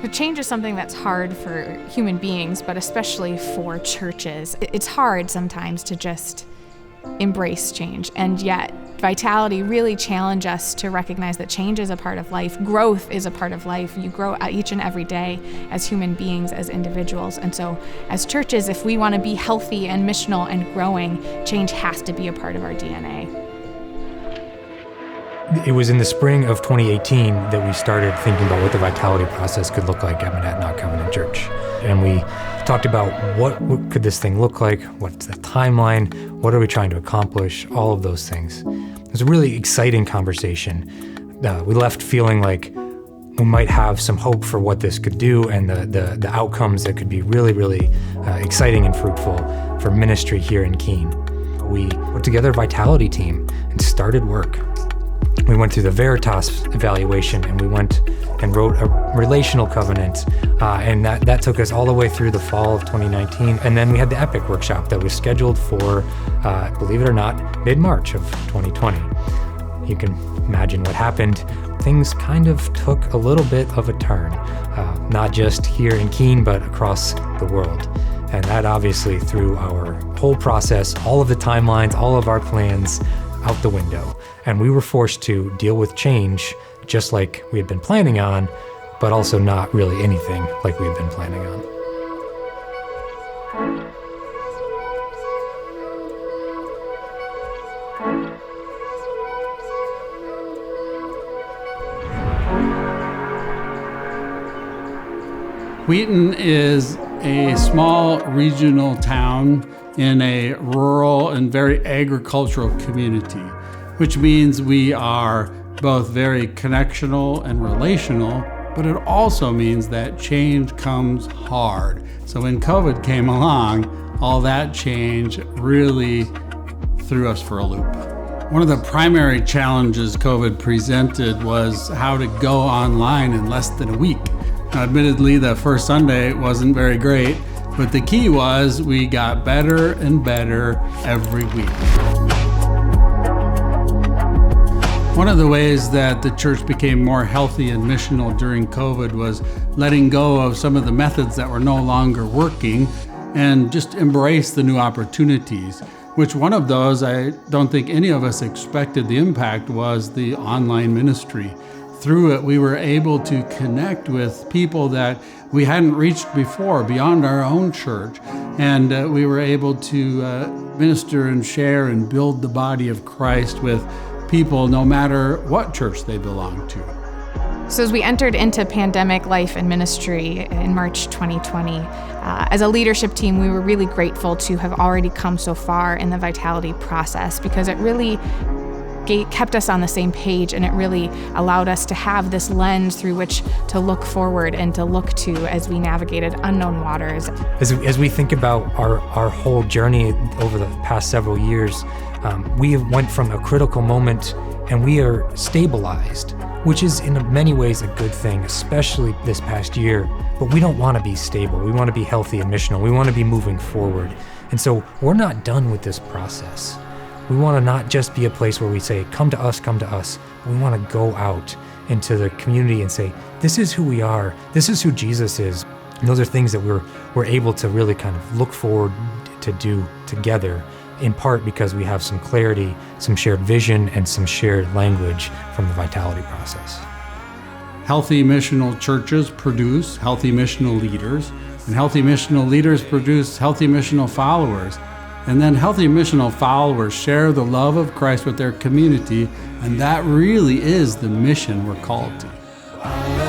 The change is something that's hard for human beings, but especially for churches. It's hard sometimes to just embrace change, and yet Vitality really challenge us to recognize that change is a part of life. Growth is a part of life. You grow each and every day as human beings, as individuals. And so as churches, if we want to be healthy and missional and growing, change has to be a part of our DNA. It was in the spring of 2018 that we started thinking about what the Vitality process could look like at Monadnock Covenant Church. And we talked about what could this thing look like, what's the timeline, what are we trying to accomplish, all of those things. It was a really exciting conversation. We left feeling like we might have some hope for what this could do and the outcomes that could be really, really exciting and fruitful for ministry here in Keene. We put together a Vitality team and started work. We went through the Veritas evaluation, and we went and wrote a relational covenant, and that took us all the way through the fall of 2019. And then we had the Epic workshop that was scheduled for, believe it or not, mid-March of 2020. You can imagine what happened. Things kind of took a little bit of a turn, not just here in Keene, but across the world. And that obviously threw our whole process, all of the timelines, all of our plans out the window. And we were forced to deal with change just like we had been planning on, but also not really anything like we had been planning on. Wheaton is a small regional town in a rural and very agricultural community, which means we are both very connectional and relational, but it also means that change comes hard. So when COVID came along, all that change really threw us for a loop. One of the primary challenges COVID presented was how to go online in less than a week. Now, admittedly, the first Sunday wasn't very great, but the key was we got better and better every week. One of the ways that the church became more healthy and missional during COVID was letting go of some of the methods that were no longer working and just embrace the new opportunities, which one of those, I don't think any of us expected the impact, was the online ministry. Through it, we were able to connect with people that we hadn't reached before beyond our own church, and we were able to minister and share and build the body of Christ with people no matter what church they belong to. So as we entered into pandemic life and ministry in March 2020, as a leadership team, we were really grateful to have already come so far in the Vitality process, because it really kept us on the same page, and it really allowed us to have this lens through which to look forward and to look to as we navigated unknown waters. As we think about our whole journey over the past several years, we went from a critical moment and we are stabilized, which is in many ways a good thing, especially this past year. But we don't want to be stable. We want to be healthy and missional. We want to be moving forward. And so we're not done with this process. We want to not just be a place where we say, come to us. We want to go out into the community and say, this is who we are. This is who Jesus is. And those are things that we're able to really kind of look forward to do together, in part because we have some clarity, some shared vision, and some shared language from the Vitality process. Healthy missional churches produce healthy missional leaders, and healthy missional leaders produce healthy missional followers. And then healthy missional followers share the love of Christ with their community, and that really is the mission we're called to.